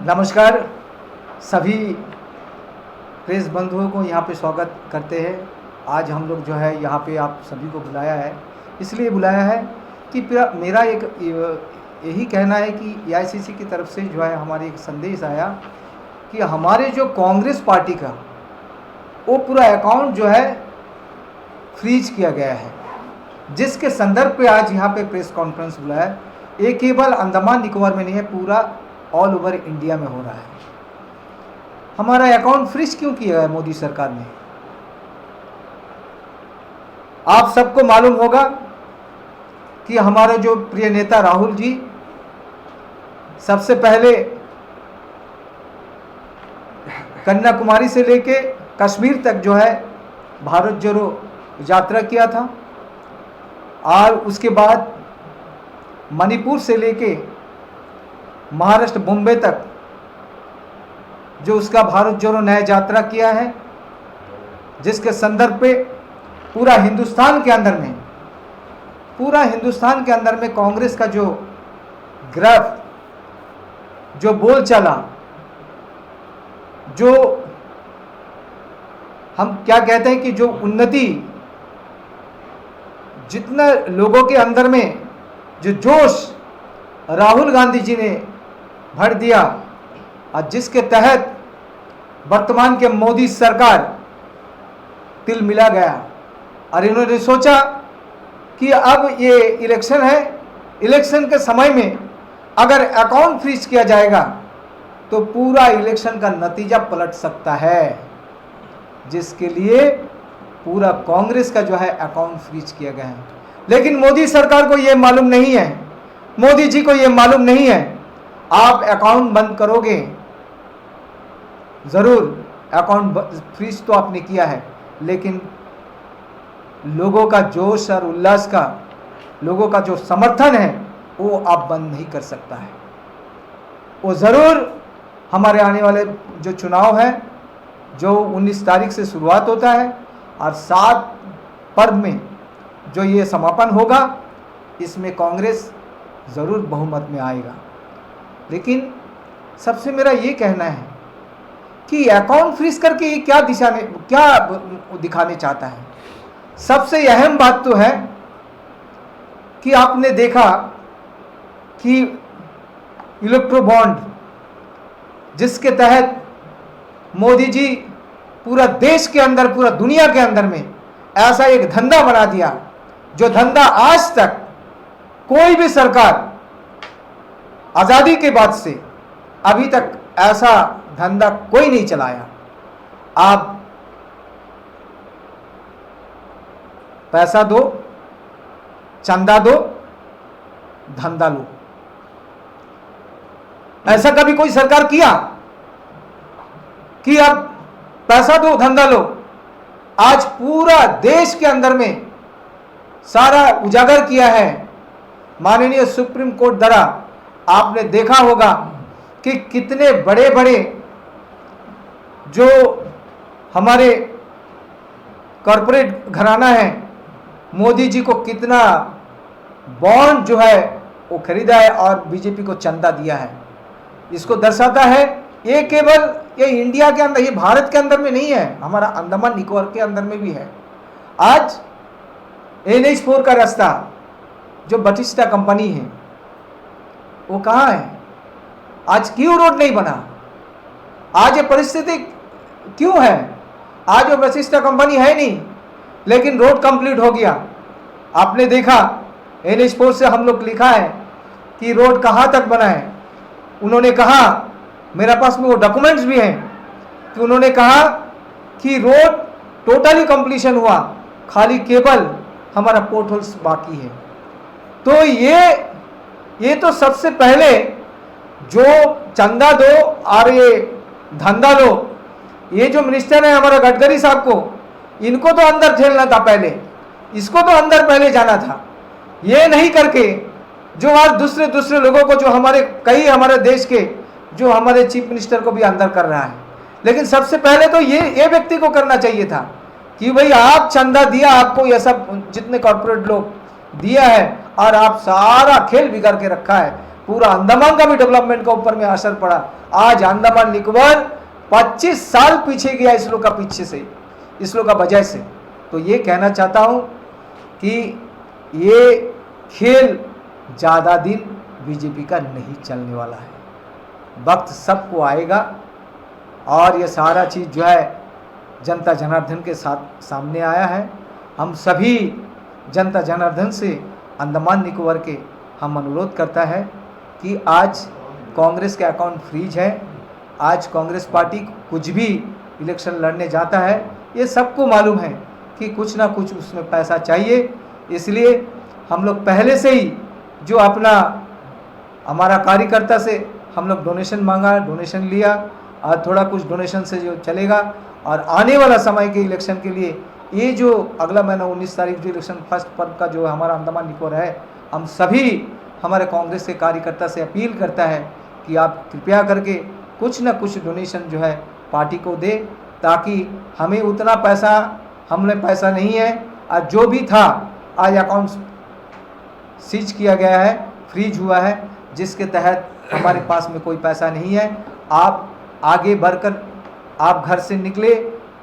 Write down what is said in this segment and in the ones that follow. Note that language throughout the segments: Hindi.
नमस्कार सभी प्रेस बंधुओं को यहाँ पे स्वागत करते हैं। आज हम लोग जो है यहाँ पे आप सभी को बुलाया है, इसलिए बुलाया है कि मेरा एक यही कहना है कि एआईसीसी की तरफ से जो है हमारे एक संदेश आया कि हमारे जो कांग्रेस पार्टी का वो पूरा अकाउंट जो है फ्रीज किया गया है, जिसके संदर्भ पे आज यहाँ पे प्रेस कॉन्फ्रेंस बुलाया। ये केवल अंडमान निकोबार में नहीं है, पूरा ऑल ओवर इंडिया में हो रहा है। हमारा अकाउंट फ्रीज क्यों किया है मोदी सरकार ने? आप सबको मालूम होगा कि हमारे जो प्रिय नेता राहुल जी सबसे पहले कन्याकुमारी से लेके कश्मीर तक जो है भारत जोड़ो यात्रा किया था, और उसके बाद मणिपुर से लेके महाराष्ट्र बॉम्बे तक जो उसका भारत जोड़ो न्याय यात्रा किया है, जिसके संदर्भ पे पूरा हिंदुस्तान के अंदर में कांग्रेस का जो ग्राफ, जो बोल चला, जो हम क्या कहते हैं कि जो उन्नति, जितना लोगों के अंदर में जो जोश राहुल गांधी जी ने भर दिया, और जिसके तहत वर्तमान के मोदी सरकार तिल मिला गया, और इन्होंने सोचा कि अब ये इलेक्शन है, इलेक्शन के समय में अगर अकाउंट फ्रीज किया जाएगा तो पूरा इलेक्शन का नतीजा पलट सकता है, जिसके लिए पूरा कांग्रेस का जो है अकाउंट फ्रीज किया गया है। लेकिन मोदी सरकार को ये मालूम नहीं है, मोदी जी को ये मालूम नहीं है, आप अकाउंट बंद करोगे, ज़रूर अकाउंट फ्रीज तो आपने किया है, लेकिन लोगों का जोश और उल्लास का, लोगों का जो समर्थन है वो आप बंद नहीं कर सकता है। वो ज़रूर हमारे आने वाले जो चुनाव है, जो 19 तारीख से शुरुआत होता है और 7 पर्व में जो ये समापन होगा, इसमें कांग्रेस ज़रूर बहुमत में आएगा। लेकिन सबसे मेरा ये कहना है कि अकाउंट फ्रीज करके ये क्या दिखाने चाहता है? सबसे अहम बात तो है कि आपने देखा कि इलेक्ट्रो बॉन्ड, जिसके तहत मोदी जी पूरा देश के अंदर, पूरा दुनिया के अंदर में ऐसा एक धंधा बना दिया, जो धंधा आज तक कोई भी सरकार आज़ादी के बाद से अभी तक ऐसा धंधा कोई नहीं चलाया। आप पैसा दो, चंदा दो, धंधा लो। ऐसा कभी कोई सरकार किया कि आप पैसा दो, धंधा लो? आज पूरा देश के अंदर में सारा उजागर किया है माननीय सुप्रीम कोर्ट द्वारा। आपने देखा होगा कि कितने बड़े बड़े जो हमारे कॉरपोरेट घराना है, मोदी जी को कितना बॉन्ड जो है वो खरीदा है और बीजेपी को चंदा दिया है। इसको दर्शाता है, ये केवल ये इंडिया के अंदर, ये भारत के अंदर में नहीं है, हमारा अंडमान निकोबार के अंदर में भी है। आज NH4 का रास्ता जो बटिस्टा कंपनी है वो कहाँ है? आज क्यों रोड नहीं बना? आज ये परिस्थिति क्यों है? आज वो बटिस्टा कंपनी है नहीं, लेकिन रोड कंप्लीट हो गया। आपने देखा NH4 से हम लोग लिखा है कि रोड कहाँ तक बना है। उन्होंने कहा, मेरे पास में वो डॉक्यूमेंट्स भी हैं, कि उन्होंने कहा कि रोड टोटली कंप्लीशन हुआ, खाली केवल हमारा पोर्ट होल्स बाकी है। तो ये तो सबसे पहले जो चंदा दो और ये धंधा लो, ये जो मिनिस्टर है हमारा गडकरी साहब को, इनको तो अंदर ठेलना था पहले, इसको तो अंदर पहले जाना था। ये नहीं करके जो आज दूसरे लोगों को, जो हमारे देश के जो हमारे चीफ मिनिस्टर को भी अंदर कर रहा है। लेकिन सबसे पहले तो ये व्यक्ति को करना चाहिए था कि भाई आप चंदा दिया, आपको ये सब जितने कॉर्पोरेट लोग दिया है, और आप सारा खेल बिगाड़ के रखा है। पूरा अंडमान का भी डेवलपमेंट का ऊपर में असर पड़ा। आज अंडमान निकोबार 25 साल पीछे गया इस लोग का पीछे से, इस लोग का वजह से। तो ये कहना चाहता हूँ कि ये खेल ज़्यादा दिन बीजेपी का नहीं चलने वाला है, वक्त सबको आएगा और ये सारा चीज़ जो है जनता जनार्दन के साथ सामने आया है। हम सभी जनता जनार्दन से अंडमान निकोबार के हम अनुरोध करता है कि आज कांग्रेस के अकाउंट फ्रीज है। आज कांग्रेस पार्टी कुछ भी इलेक्शन लड़ने जाता है, ये सबको मालूम है कि कुछ ना कुछ उसमें पैसा चाहिए। इसलिए हम लोग पहले से ही जो अपना हमारा कार्यकर्ता से हम लोग डोनेशन मांगा, डोनेशन लिया और थोड़ा कुछ डोनेशन से जो चलेगा। और आने वाला समय के इलेक्शन के लिए ये जो अगला महीना 19 तारीख जो इलेक्शन फर्स्ट पर्व का जो हमारा अंडमान निकोबार है, हम सभी हमारे कांग्रेस के कार्यकर्ता से अपील करता है कि आप कृपया करके कुछ ना कुछ डोनेशन जो है पार्टी को दे, ताकि हमें उतना पैसा, हमने पैसा नहीं है और जो भी था आज अकाउंट सीज किया गया है, फ्रीज हुआ है, जिसके तहत हमारे पास में कोई पैसा नहीं है। आप आगे बढ़कर आप घर से निकले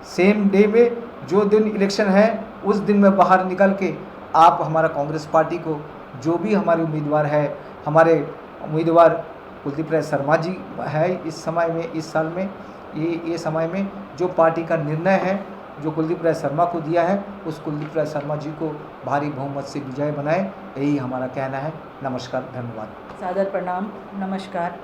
सेम डे में, जो दिन इलेक्शन है उस दिन में बाहर निकल के आप हमारा कांग्रेस पार्टी को जो भी हमारे उम्मीदवार है, हमारे उम्मीदवार कुलदीप राय शर्मा जी है इस समय में, इस साल में ये समय में जो पार्टी का निर्णय है जो कुलदीप राय शर्मा को दिया है, उस कुलदीप राय शर्मा जी को भारी बहुमत से विजय बनाए, यही हमारा कहना है। नमस्कार, धन्यवाद। सादर प्रणाम, नमस्कार।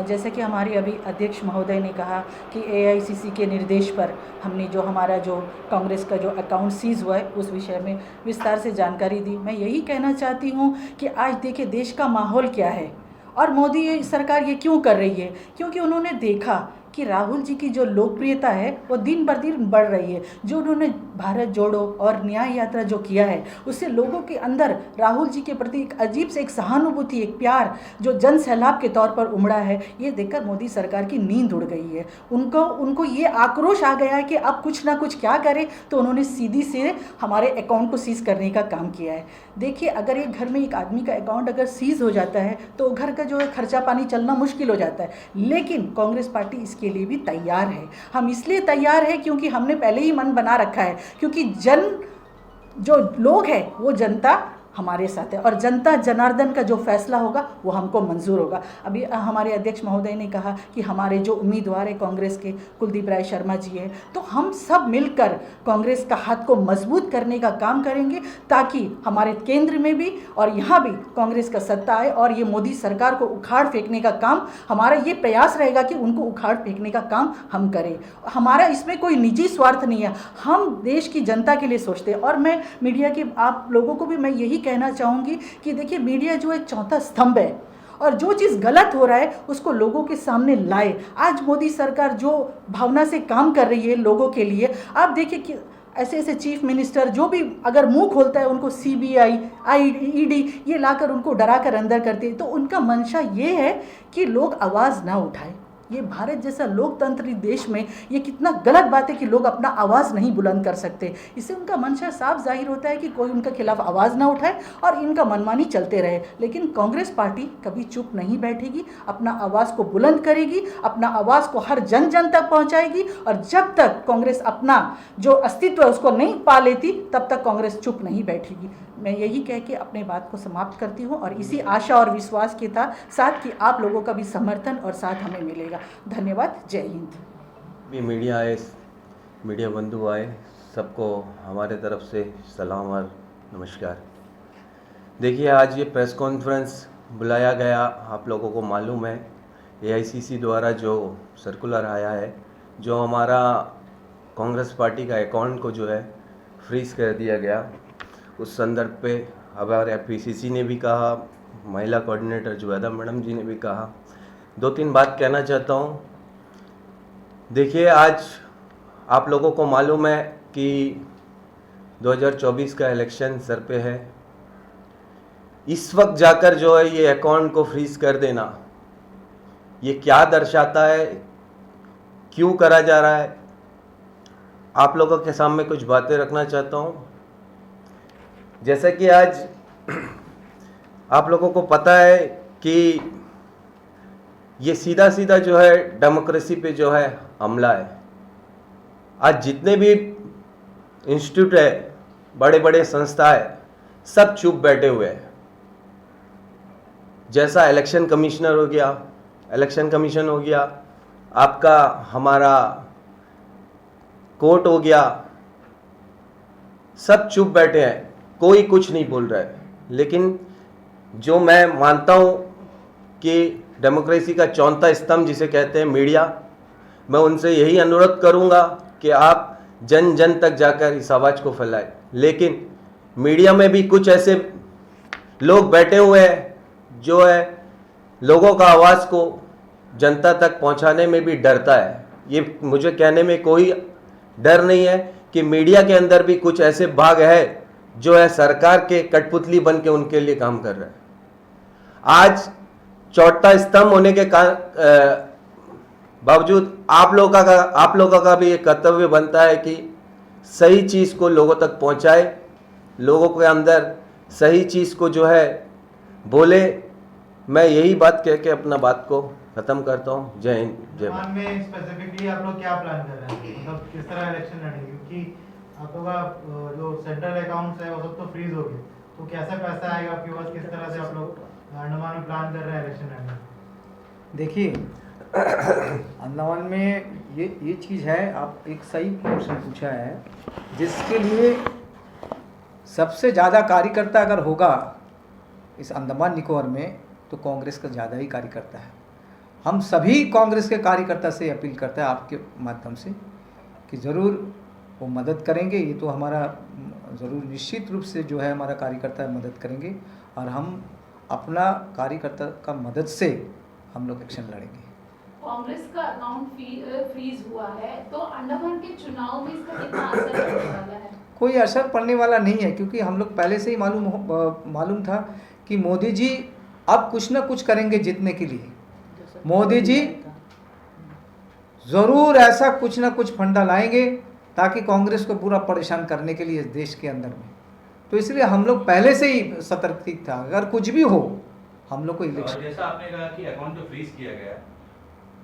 जैसे कि हमारे अभी अध्यक्ष महोदय ने कहा कि एआईसीसी के निर्देश पर हमने जो हमारा जो कांग्रेस का जो अकाउंट सीज हुआ है उस विषय में विस्तार से जानकारी दी। मैं यही कहना चाहती हूँ कि आज देखिए देश का माहौल क्या है और मोदी सरकार ये क्यों कर रही है, क्योंकि उन्होंने देखा कि राहुल जी की जो लोकप्रियता है वो दिन बर दिन बढ़ रही है। जो उन्होंने भारत जोड़ो और न्याय यात्रा जो किया है उससे लोगों के अंदर राहुल जी के प्रति एक अजीब से एक सहानुभूति, एक प्यार जो जन सैलाब के तौर पर उमड़ा है। ये देखकर मोदी सरकार की नींद उड़ गई है। उनको ये आक्रोश आ गया है कि अब कुछ ना कुछ क्या करें, तो उन्होंने सीधी से हमारे अकाउंट को सीज करने का काम किया है। देखिए अगर एक घर में एक आदमी का अकाउंट अगर सीज हो जाता है तो घर का जो है खर्चा पानी चलना मुश्किल हो जाता है, लेकिन कांग्रेस पार्टी इसके लिए भी तैयार है। हम इसलिए तैयार है क्योंकि हमने पहले ही मन बना रखा है, क्योंकि जो लोग हैं वो जनता हमारे साथ है और जनता जनार्दन का जो फैसला होगा वो हमको मंजूर होगा। अभी हमारे अध्यक्ष महोदय ने कहा कि हमारे जो उम्मीदवार है कांग्रेस के कुलदीप राय शर्मा जी है, तो हम सब मिलकर कांग्रेस का हाथ को मजबूत करने का काम करेंगे ताकि हमारे केंद्र में भी और यहाँ भी कांग्रेस का सत्ता आए और ये मोदी सरकार को उखाड़ फेंकने का काम, हमारा ये प्रयास रहेगा कि उनको उखाड़ फेंकने का काम हम करें। हमारा इसमें कोई निजी स्वार्थ नहीं है, हम देश की जनता के लिए सोचते हैं। और मैं मीडिया के आप लोगों को भी मैं यही कहना चाहूँगी कि देखिए मीडिया जो एक चौथा स्तंभ है और जो चीज़ गलत हो रहा है उसको लोगों के सामने लाए। आज मोदी सरकार जो भावना से काम कर रही है लोगों के लिए, आप देखिए कि ऐसे ऐसे चीफ मिनिस्टर जो भी अगर मुंह खोलता है उनको सीबीआई ईडी ये लाकर उनको डरा कर अंदर करते हैं। तो उनका मंशा ये है कि लोग आवाज़ ना उठाए। ये भारत जैसा लोकतंत्री देश में ये कितना गलत बात है कि लोग अपना आवाज़ नहीं बुलंद कर सकते। इससे उनका मंशा साफ जाहिर होता है कि कोई उनके खिलाफ आवाज़ ना उठाए और इनका मनमानी चलते रहे। लेकिन कांग्रेस पार्टी कभी चुप नहीं बैठेगी, अपना आवाज़ को बुलंद करेगी, अपना आवाज़ को हर जन जन तक पहुंचाएगी। और जब तक कांग्रेस अपना जो अस्तित्व है उसको नहीं पा लेती तब तक कांग्रेस चुप नहीं बैठेगी। मैं यही कह के अपने बात को समाप्त करती हूँ और इसी आशा और विश्वास के साथ कि आप लोगों का भी समर्थन और साथ हमें मिलेगा। धन्यवाद। जय हिंद। भी मीडिया आए, मीडिया बंधु आए, सबको हमारे तरफ से सलाम और नमस्कार। देखिए आज ये प्रेस कॉन्फ्रेंस बुलाया गया, आप लोगों को मालूम है एआईसीसी द्वारा जो सर्कुलर आया है, जो हमारा कांग्रेस पार्टी का अकाउंट को जो है फ्रीज कर दिया गया, उस संदर्भ पे हमारे पीसीसी ने भी कहा, महिला कोऑर्डिनेटर जुबैदा मैडम जी ने भी कहा। दो तीन बात कहना चाहता हूँ। देखिए आज आप लोगों को मालूम है कि 2024 का इलेक्शन सर पे है। इस वक्त जाकर जो है ये अकाउंट को फ्रीज कर देना, ये क्या दर्शाता है, क्यों करा जा रहा है, आप लोगों के सामने कुछ बातें रखना चाहता हूँ। जैसा कि आज आप लोगों को पता है कि ये सीधा सीधा जो है डेमोक्रेसी पे जो है हमला है। आज जितने भी इंस्टीट्यूट है, बड़े बड़े संस्था है, सब चुप बैठे हुए हैं। जैसा इलेक्शन कमिश्नर हो गया, इलेक्शन कमीशन हो गया, आपका हमारा कोर्ट हो गया, सब चुप बैठे हैं, कोई कुछ नहीं बोल रहा है। लेकिन जो मैं मानता हूं कि डेमोक्रेसी का चौथा स्तंभ जिसे कहते हैं मीडिया, मैं उनसे यही अनुरोध करूंगा कि आप जन जन तक जाकर इस आवाज़ को फैलाएं। लेकिन मीडिया में भी कुछ ऐसे लोग बैठे हुए हैं जो है लोगों का आवाज़ को जनता तक पहुंचाने में भी डरता है। ये मुझे कहने में कोई डर नहीं है कि मीडिया के अंदर भी कुछ ऐसे भाग है जो है सरकार के कठपुतली बन के उनके लिए काम कर रहे हैं। आज चौथा स्तंभ होने के बावजूद आप लोगों का भी एक कर्तव्य बनता है कि सही चीज़ को लोगों तक पहुंचाए, लोगों के अंदर सही चीज़ को जो है बोले। मैं यही बात कह के अपना बात को ख़त्म करता हूँ। जय हिंद, जय भारत। में स्पेसिफिकली आप लोग क्या प्लान कर रहे हैं, मतलब किस तरह इलेक्शन लड़ेंगे? क्योंकि आप लोग का जो सेंट्रल अकाउंट्स है वो सब तो फ्रीज हो गए, तो कैसे पैसा आएगा आपके पास? किस तरह से आप लोग अंडमान में प्लान कर रहे हैं इलेक्शन लड़ने? देखिए, अंडमान में ये चीज़ है, आप एक सही क्वेश्चन पूछा है, जिसके लिए सबसे ज़्यादा कार्यकर्ता अगर होगा इस अंडमान निकोबार में तो कांग्रेस का ज़्यादा ही कार्यकर्ता है। हम सभी कांग्रेस के कार्यकर्ता से अपील करते हैं आपके माध्यम से कि ज़रूर वो मदद करेंगे। ये तो हमारा ज़रूर निश्चित रूप से जो है हमारा कार्यकर्ता मदद करेंगे, और हम अपना कार्यकर्ता का मदद से हम लोग एक्शन लड़ेंगे। कांग्रेस का अकाउंट फ्रीज हुआ है, तो अंडमान के चुनाव में इसका कितना असर पड़ने वाला है? कोई असर पड़ने वाला नहीं है, क्योंकि हम लोग पहले से ही मालूम था कि मोदी जी अब कुछ ना कुछ करेंगे जीतने के लिए। मोदी जी ज़रूर ऐसा कुछ ना कुछ फंडा लाएंगे ताकि कांग्रेस को पूरा परेशान करने के लिए इस देश के अंदर में। तो इसलिए हम लोग पहले से ही सतर्क था, अगर कुछ भी हो हम लोग को इलेक्शन। जैसा आपने कहा कि अकाउंट जो फ्रीज किया गया,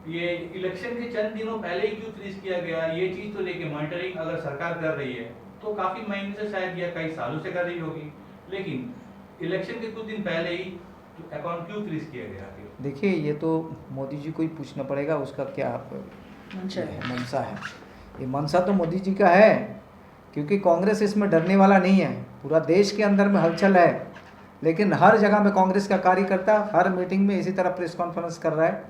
ये इलेक्शन के चंद दिनों पहले ही क्यों फ्रीज किया गया? ये चीज़ तो लेके मॉनिटरिंग अगर सरकार कर रही है तो काफ़ी महीने से शायद या कई सालों से कर रही होगी, लेकिन इलेक्शन के कुछ दिन पहले ही अकाउंट क्यों फ्रीज किया गया? देखिए, ये तो मोदी जी को ही पूछना पड़ेगा उसका क्या मंशा है। ये मंशा तो मोदी जी का है, क्योंकि कांग्रेस इसमें डरने वाला नहीं है। पूरा देश के अंदर में हलचल है, लेकिन हर जगह में कांग्रेस का कार्यकर्ता हर मीटिंग में इसी तरह प्रेस कॉन्फ्रेंस कर रहा है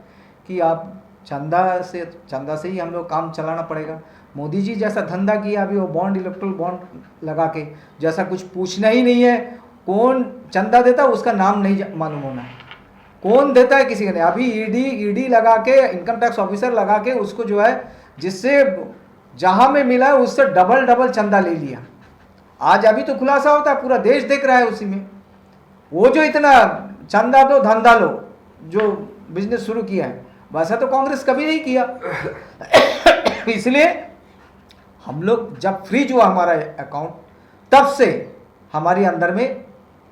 कि आप चंदा से ही हम लोग काम चलाना पड़ेगा। मोदी जी जैसा धंधा किया अभी वो बॉन्ड, इलेक्ट्रल बॉन्ड लगा के, जैसा कुछ पूछना ही नहीं है। कौन चंदा देता है उसका नाम नहीं मालूम होना है, कौन देता है किसी का नहीं। अभी ईडी लगा के, इनकम टैक्स ऑफिसर लगा के उसको जो है जिससे जहां में मिला है उससे डबल चंदा ले लिया। आज अभी तो खुलासा होता है, पूरा देश देख रहा है उसी में। वो जो इतना चंदा दो धंधा लो जो बिजनेस शुरू किया है, वैसा तो कांग्रेस कभी नहीं किया। इसलिए हम लोग जब फ्रीज हुआ हमारा अकाउंट, तब से हमारे अंदर में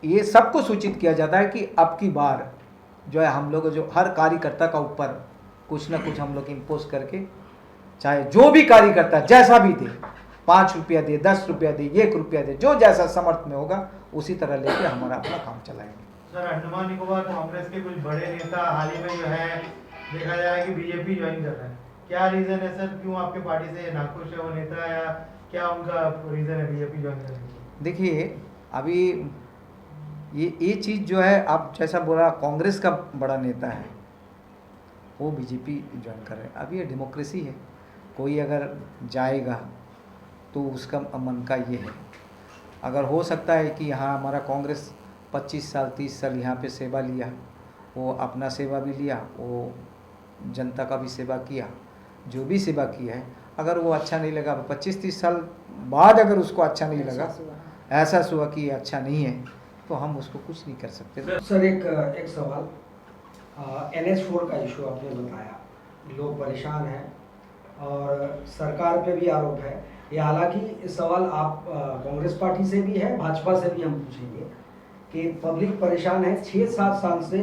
ये सबको सूचित किया जाता है कि अब की बार जो है हम लोग जो हर कार्यकर्ता का ऊपर कुछ ना कुछ हम लोग इम्पोज करके, चाहे जो भी कार्यकर्ता जैसा भी दे, 5 रुपया दे, 10 रुपया दे, 1 रुपया दे, जो जैसा समर्थ में होगा उसी तरह लेके हमारा अपना काम चलाएंगे। सर, अंडमान निकोबार कांग्रेस के कुछ बड़े नेता हाल ही में जो है देखा जा रहा है कि बीजेपी ज्वाइन कर रहे हैं। क्या रीजन है सर, क्यों आपके पार्टी से नाखुश है वो नेता, या क्या उनका रीजन है बीजेपी ज्वाइन करने की? देखिए, अभी ये चीज़ जो है आप जैसा बोला, कांग्रेस का बड़ा नेता है वो बीजेपी ज्वाइन कर रहे हैं। अब ये डेमोक्रेसी है, कोई अगर जाएगा तो उसका मन का ये है। अगर हो सकता है कि हाँ हमारा कांग्रेस 25 साल 30 साल यहाँ पे सेवा लिया, वो अपना सेवा भी लिया, वो जनता का भी सेवा किया, जो भी सेवा किया है, अगर वो अच्छा नहीं लगा, 25-30 साल बाद अगर उसको अच्छा नहीं लगा, ऐसा हुआ कि ये अच्छा नहीं है, तो हम उसको कुछ नहीं कर सकते। सर, एक सवाल, NH4 का इशू आपने बताया, लोग परेशान हैं और सरकार पे भी आरोप है। ये हालांकि सवाल आप कांग्रेस पार्टी से भी है, भाजपा से भी हम पूछेंगे कि पब्लिक परेशान है। 6-7 साल से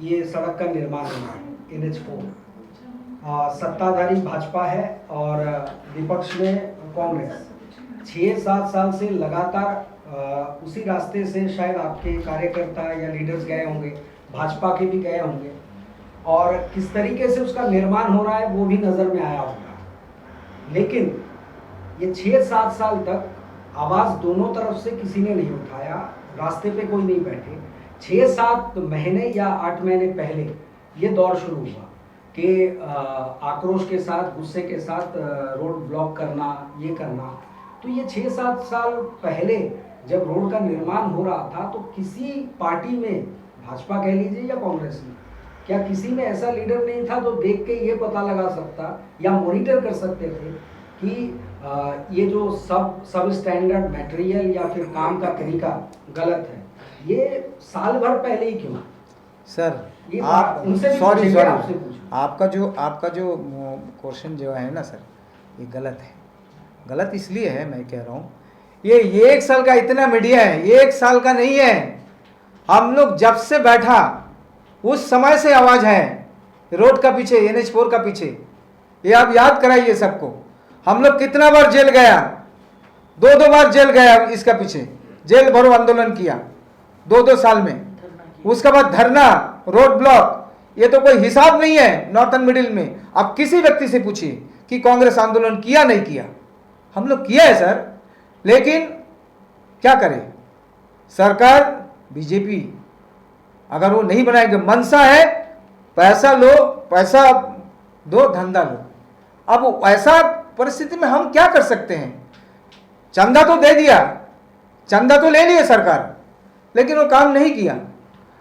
ये सड़क का निर्माण होना है NH4। सत्ताधारी भाजपा है और विपक्ष में कांग्रेस। 6-7 साल से लगातार उसी रास्ते से शायद आपके कार्यकर्ता या लीडर्स गए होंगे, भाजपा के भी गए होंगे, और किस तरीके से उसका निर्माण हो रहा है वो भी नज़र में आया होगा। लेकिन ये 6-7 साल तक आवाज़ दोनों तरफ से किसी ने नहीं उठाया, रास्ते पे कोई नहीं बैठे। 6-7 महीने या 8 महीने पहले ये दौर शुरू हुआ कि आक्रोश के साथ, गुस्से के साथ रोड ब्लॉक करना, ये करना। तो ये 6-7 साल पहले जब रोड का निर्माण हो रहा था तो किसी पार्टी में, भाजपा कह लीजिए या कांग्रेस में, क्या किसी में ऐसा लीडर नहीं था जो देख के ये पता लगा सकता या मॉनिटर कर सकते थे कि ये जो सब स्टैंडर्ड मटेरियल या फिर काम का तरीका गलत है? ये साल भर पहले ही क्यों? सर ये आप उनसे भी सॉरी पूछेंगे, आपसे सॉरी पूछेंगे। आपका जो क्वेश्चन जो है ना सर, ये गलत है। गलत इसलिए है, मैं कह रहा हूँ, ये 1 साल का इतना मीडिया है, 1 साल का नहीं है। हम लोग जब से बैठा उस समय से आवाज़ है रोड का पीछे, NH4 का पीछे। ये आप याद कराइए सबको। हम लोग कितना बार जेल गया, 2-2 बार जेल गया इसका पीछे, जेल भरो आंदोलन किया 2-2 साल में। उसके बाद धरना, रोड ब्लॉक, ये तो कोई हिसाब नहीं है नॉर्थन मिडिल में। आप किसी व्यक्ति से पूछिए कि कांग्रेस आंदोलन किया नहीं किया। हम लोग किया है सर, लेकिन क्या करें, सरकार बीजेपी अगर वो नहीं बनाएगी, मनसा है पैसा लो, पैसा दो, धंधा लो। अब ऐसा परिस्थिति में हम क्या कर सकते हैं? चंदा तो दे दिया, चंदा तो ले लिया सरकार, लेकिन वो काम नहीं किया।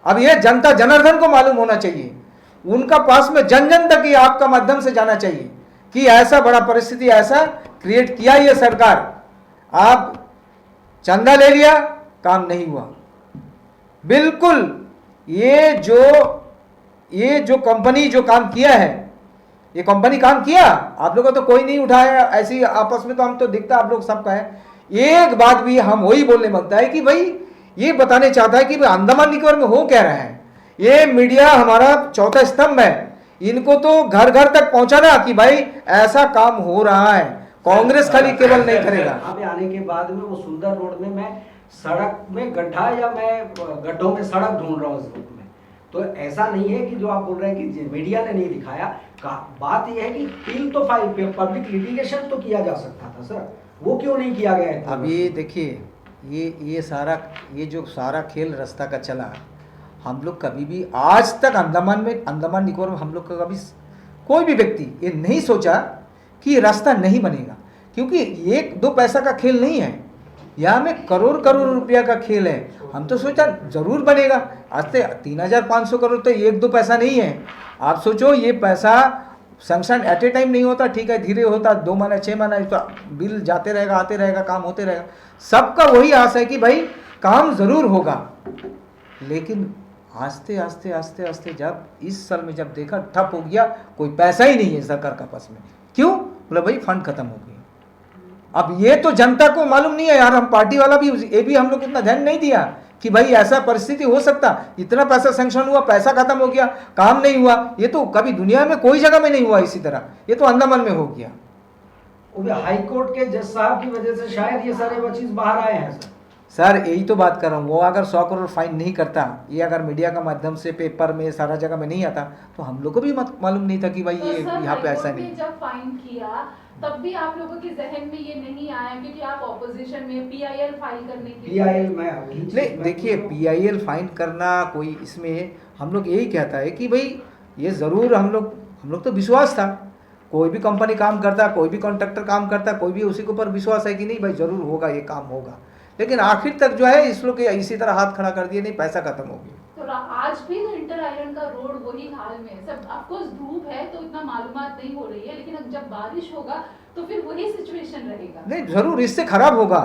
अब ये जनता जनार्दन को मालूम होना चाहिए, उनका पास में जन जन तक ये आपका माध्यम से जाना चाहिए कि ऐसा बड़ा परिस्थिति ऐसा क्रिएट किया ये सरकार। आप चंदा ले लिया, काम नहीं हुआ। बिल्कुल ये जो कंपनी जो काम किया है, ये कंपनी काम किया, आप लोगों को तो कोई नहीं उठाया। ऐसी आपस में तो हम तो दिखता आप लोग सबका है। एक बात भी हम वही बोलने बनता है कि भाई ये बताने चाहता है कि भाई अंडमान निकोबार में हो क्या रहा है। ये मीडिया हमारा चौथा स्तंभ है, इनको तो घर घर तक पहुंचाना कि भाई ऐसा काम हो रहा है। कांग्रेस खाली केवल नहीं करेगा। यहाँ पे आने के बाद में वो सुंदर रोड में मैं सड़क में गड्ढा या मैं गड्ढों में सड़क ढूंढ रहा हूँ इस रोड में। तो ऐसा नहीं है कि जो आप बोल रहे हैं कि मीडिया ने नहीं दिखाया। बात यह है कि पील तो फाइल पब्लिक लिटिगेशन तो किया जा सकता था सर, वो क्यों नहीं किया गया है? अभी देखिए ये जो सारा खेल रास्ता का चला, हम लोग कभी भी आज तक अंडमान निकोबार में हम लोग का कभी कोई भी व्यक्ति ये नहीं सोचा कि ये रास्ता नहीं बनेगा, क्योंकि 1-2 पैसा का खेल नहीं है, यहाँ में करोड़ रुपया का खेल है। हम तो सोचा जरूर बनेगा। आज से 3,500 करोड़ तो 1-2 पैसा नहीं है। आप सोचो ये पैसा सैंक्शन एट ए टाइम नहीं होता, ठीक है, धीरे होता, 2 महीना 6 महीना तो बिल जाते रहेगा, आते रहेगा, काम होते रहेगा। सबका वही आस है कि भाई काम जरूर होगा। लेकिन आस्ते आस्ते जब इस साल में जब देखा ठप हो गया, कोई पैसा ही नहीं है सरकार का पास में। क्यों? बोला भाई फंड खत्म हो गया। अब ये तो जनता को मालूम नहीं है यार, हम पार्टी वाला भी ये भी हम लोग इतना ध्यान नहीं दिया कि भाई ऐसा परिस्थिति हो सकता। इतना पैसा सैंक्शन हुआ, पैसा खत्म हो गया, काम नहीं हुआ। ये तो कभी दुनिया में कोई जगह में नहीं हुआ इसी तरह, ये तो अंडमान में हो गया। हाई कोर्ट के जज साहब की वजह से शायद ये सारे चीज बाहर आए हैं सर। यही तो बात कर रहा हूँ, वो अगर 100 करोड़ फाइन नहीं करता, ये अगर मीडिया का माध्यम से पेपर में सारा जगह में नहीं आता, तो हम लोग को भी मालूम नहीं था कि भाई ये यहाँ पे ऐसा नहीं। जब फाइन किया तब भी आप लोगों के जहन में ये नहीं आया क्योंकि आप ऑपोजिशन में PIL फाइल करने के नहीं, देखिए PIL फाइन करना कोई इसमें हम लोग यही कहता है कि भाई ये ज़रूर हम लोग तो विश्वास था, कोई भी कंपनी काम करता, कोई भी कॉन्ट्रैक्टर काम करता, कोई भी उसी के ऊपर विश्वास है कि नहीं भाई ज़रूर होगा, ये काम होगा। लेकिन आखिर तक जो है इस लोग इसी तरह हाथ खड़ा कर दिए, नहीं पैसा खत्म हो गया। तो आज भी तो इंटर आइलैंड का रोड वही हाल में सब। ऑफ कोर्स धूप है तो इतना मालूमात नहीं हो रही है, लेकिन अब जब बारिश होगा तो फिर वही सिचुएशन रहेगा। नहीं, जरूर इससे खराब होगा।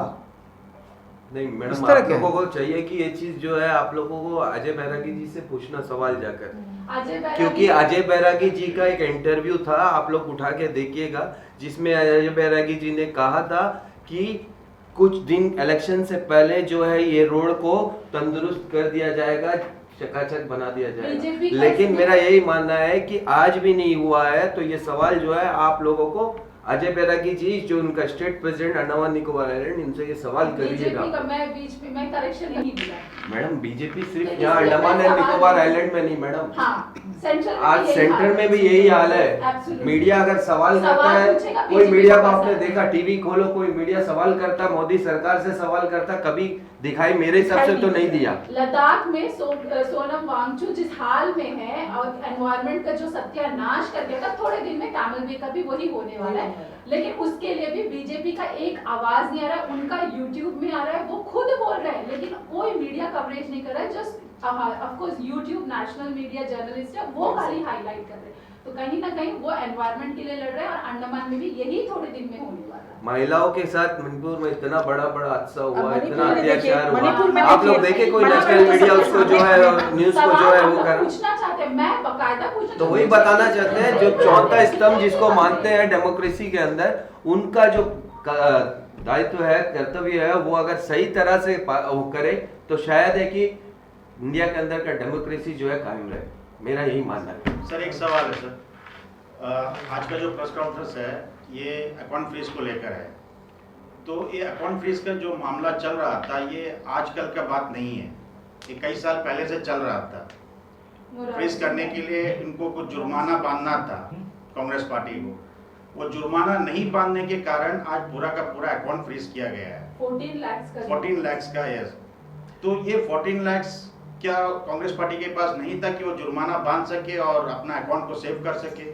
नहीं मैडम, आप लोगों को चाहिए कि ये चीज जो है आप लोगों को अजय बैरागी जी से पूछना सवाल जाकर, क्योंकि अजय बैरागी जी का एक इंटरव्यू था, आप लोग उठा के देखिएगा, जिसमें अजय बैरागी जी ने कहा था कि कुछ दिन इलेक्शन से पहले जो है ये रोड को तंदुरुस्त कर दिया जाएगा, चकाचक बना दिया BJP जाएगा। का लेकिन इसमें- मेरा यही मानना है कि आज भी नहीं हुआ है, तो ये सवाल जो है आप लोगों को अजय बैरागी जी जो उनका state president Andaman Nicobar island, इनसे ये सवाल करिएगा। बीजेपी का मैं बीच में मैं करेक्शन नहीं दिया। मैडम बीजेपी सिर्फ तो यहाँ इसलिए अंडमान मैं एंड सवाल निकोबार नहीं- आइलैंड में नहीं मैडम, हाँ, सेंट्रल में आज भी यही सेंटर हाल में भी यही हाल है। Absolutely। मीडिया अगर सवाल करता सवाल है, पूछेगा, कोई BJP मीडिया को को पता आपने है। देखा, टीवी खोलो कोई मीडिया सवाल करता, मोदी सरकार से सवाल करता, कभी दिखाई मेरे हिसाब से तो नहीं दिया। लद्दाख में सोनम वांगचुक जिस हाल में है और एनवायरनमेंट का जो सत्यानाश कर दिया था, थोड़े दिन में कैमल वे का भी वही होने वाला है। लेकिन उसके लिए भी बीजेपी का एक आवाज नहीं आ रहा है, उनका यूट्यूब में आ रहा है, वो खुद बोल रहे हैं, लेकिन कोई मीडिया कवरेज नहीं कर रहा है। Just of course YouTube national media journalist है, वो खाली हाईलाइट कर रहे हैं। तो कहीं ना कहीं वो एनवायरनमेंट के लिए लड़ रहे हैं और अंडमान में भी यही थोड़े दिन में होने वाला है। महिलाओं के साथ मणिपुर में इतना बड़ा हादसा हुआ, मणिपुर इतना में देखिए, अत्याचार मणिपुर में हुआ, आप लोग देखिए, देखे कोई मणिपुर नेशनल में मीडिया सबके उसको जो सामने है न्यूज को जो है वो कर पूछना चाहते हैं, मैं बकायदा पूछना तो वही बताना चाहते हैं, जो चौथा स्तंभ जिसको मानते हैं डेमोक्रेसी के अंदर, उनका जो दायित्व है, कर्तव्य है, वो अगर सही तरह से वो करे तो शायद है कि इंडिया के अंदर का डेमोक्रेसी जो है कायम रहे। मेरा यही मानना है। सर एक सवाल है सर, आज का जो प्रेस कॉन्फ्रेंस है ये अकाउंट फ्रीज को लेकर है, तो ये अकाउंट फ्रीज का जो मामला चल रहा था ये आजकल का बात नहीं है, ये कई साल पहले से चल रहा था। फ्रीज करने के लिए इनको कुछ जुर्माना बांधना था कांग्रेस पार्टी को, वो जुर्माना नहीं बांधने के कारण आज पूरा का पूरा अकाउंट फ्रीज किया गया है 14 लाख का। यस, तो ये 14 लाख क्या कांग्रेस पार्टी के पास नहीं था कि वो जुर्माना बांध सके और अपना अकाउंट को सेव कर सके?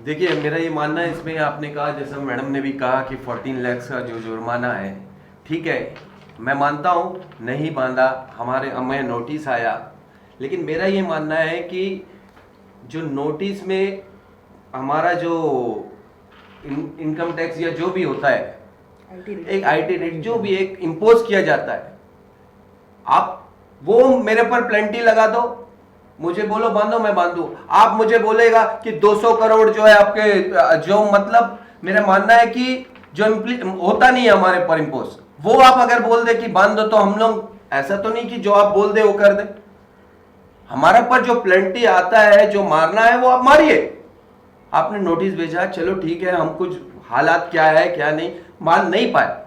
देखिए मेरा ये मानना है, इसमें आपने कहा जैसा मैडम ने भी कहा कि 14 लाख का जो जुर्माना है, ठीक है, मैं मानता हूँ नहीं बांधा, हमारे हमें नोटिस आया, लेकिन मेरा ये मानना है कि जो नोटिस में हमारा जो इनकम टैक्स या जो भी होता है, एक आईटी रेट जो भी एक इम्पोज किया जाता है, आप वो मेरे पर प्लेंटी लगा दो, मुझे बोलो बांधो, मैं बांधू। आप मुझे बोलेगा कि 200 करोड़ जो है आपके, जो मतलब मेरा मानना है कि जो होता नहीं है हमारे पर इम्पोज, वो आप अगर बोल दे कि बांध दो, तो हम लोग ऐसा तो नहीं कि जो आप बोल दे वो कर दे। हमारे पर जो प्लेंटी आता है, जो मारना है वो आप मारिए। आपने नोटिस भेजा, चलो ठीक है, हम कुछ हालात क्या है क्या नहीं मान नहीं पाए,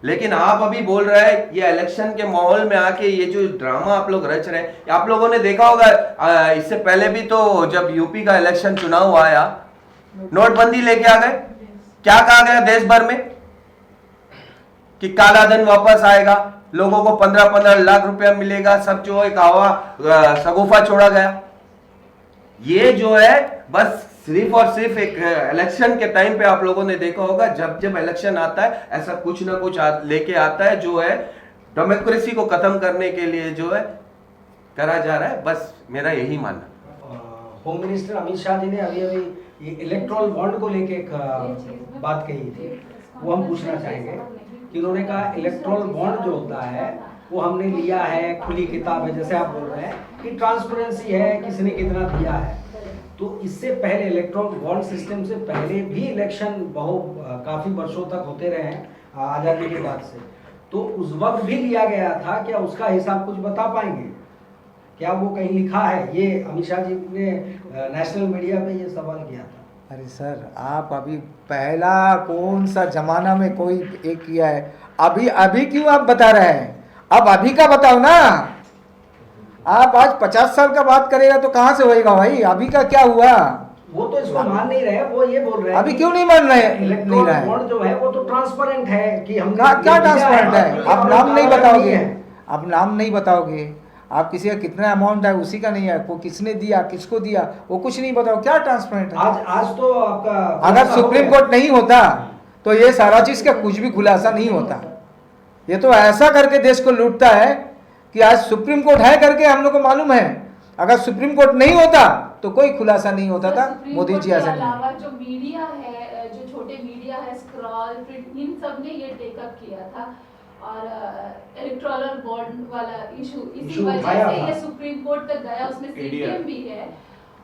लेकिन आप अभी बोल रहे हैं ये इलेक्शन के माहौल में आके ये जो ड्रामा आप लोग रच रहे हैं। आप लोगों ने देखा होगा इससे पहले भी तो जब यूपी का इलेक्शन चुनाव आया, नोटबंदी लेके आ गए, क्या कहा गया देश भर में कि काला धन वापस आएगा, लोगों को 15-15 लाख रुपया मिलेगा, सब जो एक हवा सगुफा छोड़ा गया। ये जो है बस सिर्फ और सिर्फ एक इलेक्शन के टाइम पे आप लोगों ने देखा होगा, जब जब इलेक्शन आता है ऐसा कुछ ना कुछ लेके आता है जो है डेमोक्रेसी को खत्म करने के लिए जो है करा जा रहा है। बस मेरा यही मानना। होम मिनिस्टर अमित शाह जी ने अभी अभी ये इलेक्ट्रल बॉन्ड को लेके एक बात कही थी, वो हम पूछना चाहेंगे कि उन्होंने कहा इलेक्ट्रल बॉन्ड जो होता है वो हमने लिया है, खुली किताब है, जैसे आप बोल रहे हैं कि ट्रांसपेरेंसी है, किसने कितना दिया है। तो इससे पहले इलेक्ट्रॉन बॉन्ड सिस्टम से पहले भी इलेक्शन काफी वर्षों तक होते रहे हैं आजादी के बाद से, तो उस वक्त भी लिया गया था, क्या उसका हिसाब कुछ बता पाएंगे? क्या वो कहीं लिखा है? ये अमित शाह जी ने नेशनल मीडिया पे ये सवाल किया था। अरे सर, आप अभी पहला कौन सा जमाना में कोई एक किया है? अभी क्यों आप बता रहे हैं? अब अभी का बताओ ना। आप आज 50 साल का बात करेगा तो कहाँ से होएगा भाई? अभी का क्या हुआ? वो तो इसको मान नहीं रहे, वो ये बोल रहे हैं अभी क्यों नहीं मान रहे? नहीं रहे बॉन्ड जो है वो तो ट्रांसपेरेंट है कि हम क्या ट्रांसपेरेंट है? आप नाम नहीं बताओगे, है। आप नाम नहीं बताओगे, आप किसी का कितना अमाउंट है उसी का नहीं है, वो किसने दिया, किसको दिया, वो कुछ नहीं बताओ, क्या ट्रांसपेरेंट है? आज तो आपका अगर सुप्रीम कोर्ट नहीं होता तो ये सारा चीज का कुछ भी खुलासा नहीं होता। ये तो ऐसा करके देश को लूटता है कि आज सुप्रीम कोर्ट है करके हम लोग को मालूम है, अगर सुप्रीम कोर्ट नहीं होता तो कोई खुलासा नहीं होता था। मोदी जी ऐसा नहीं। अलावा जो मीडिया है, जो छोटे मीडिया है, स्क्रॉल, प्रिंट, इन सब ने ये टेकअप किया था और इलेक्टोरल बॉन्ड वाला इशू इसी वजह से ये सुप्रीम कोर्ट तक गया, उसमें सीपीएम भी है,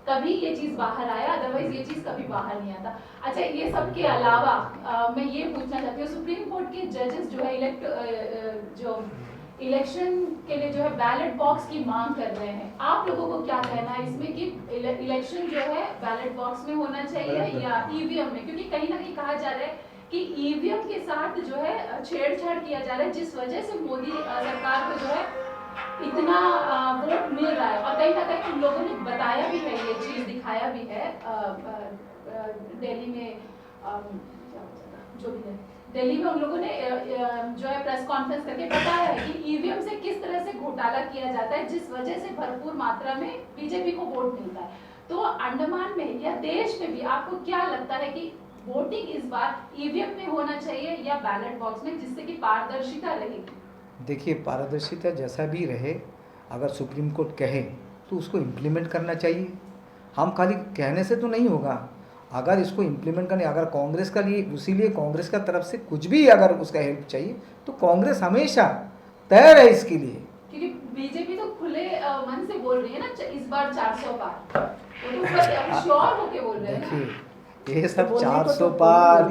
तभी ये चीज बाहर आया, अदरवाइज ये चीज कभी बाहर नहीं आता। अच्छा, ये सब के अलावा मैं ये पूछना चाहती हूँ, सुप्रीम कोर्ट के जजेस जो है जो इलेक्शन के लिए जो है बैलेट बॉक्स की मांग कर रहे हैं। आप लोगों को क्या कहना है इसमें कि इलेक्शन जो है बैलेट बॉक्स में होना चाहिए या ईवीएम में? क्योंकि कहीं ना कहीं कहा जा रहा है कि ईवीएम के साथ जो है छेड़छाड़ किया जा रहा है, जिस वजह से मोदी सरकार को जो है इतना वोट मिल रहा है। और कहीं ना कहीं उन लोगों ने बताया भी है, ये चीज दिखाया भी है दिल्ली में, जो भी है दिल्ली में उन लोगों ने जो है प्रेस कॉन्फ्रेंस करके बताया है कि ईवीएम से किस तरह से घोटाला किया जाता है, जिस वजह से भरपूर मात्रा में बीजेपी को वोट मिलता है। तो अंडमान में या देश में भी आपको क्या लगता है कि वोटिंग इस बार ईवीएम में होना चाहिए या बैलेट बॉक्स में, जिससे कि पारदर्शिता रहेगी? देखिए, पारदर्शिता जैसा भी रहे, अगर सुप्रीम कोर्ट कहे तो उसको इम्प्लीमेंट करना चाहिए। हम खाली कहने से तो नहीं होगा, अगर इसको इम्प्लीमेंट करने, अगर कांग्रेस का लिए उसी लिए कांग्रेस का तरफ से कुछ भी अगर उसका हेल्प चाहिए तो कांग्रेस हमेशा तैयार है इसके लिए। क्योंकि बीजेपी तो खुले मन से बोल रही है ना इस बार 400 पार, वो तो श्योर होके बोल रहे हैं ना। देखिए, ये सब 400 पार,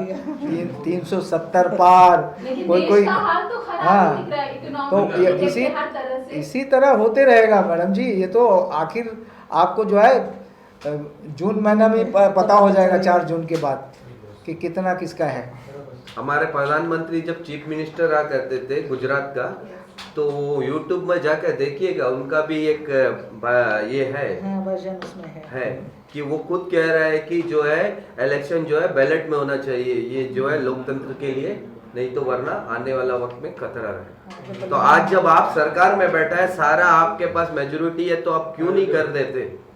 370 पार, कोई का हाल तो खराब हाँ, दिख रहा है तो इसी तरह होते रहेगा मैडम जी। ये तो आखिर आपको जो है जून महीना में पता हो जाएगा, 4 जून के बाद, कि कितना किसका है। हमारे प्रधानमंत्री जब चीफ मिनिस्टर रहा करते थे गुजरात का, तो यूट्यूब में जाकर देखिएगा, उनका भी एक ये है वर्जन उसमें है कि वो खुद कह रहा है कि जो है इलेक्शन जो है बैलेट में होना चाहिए, ये जो है लोकतंत्र के लिए, नहीं तो वरना आने वाला वक्त में खतरा रहे। तो आज जब आप सरकार में बैठा है, सारा आपके पास मेजोरिटी है, तो आप क्यों नहीं कर देते?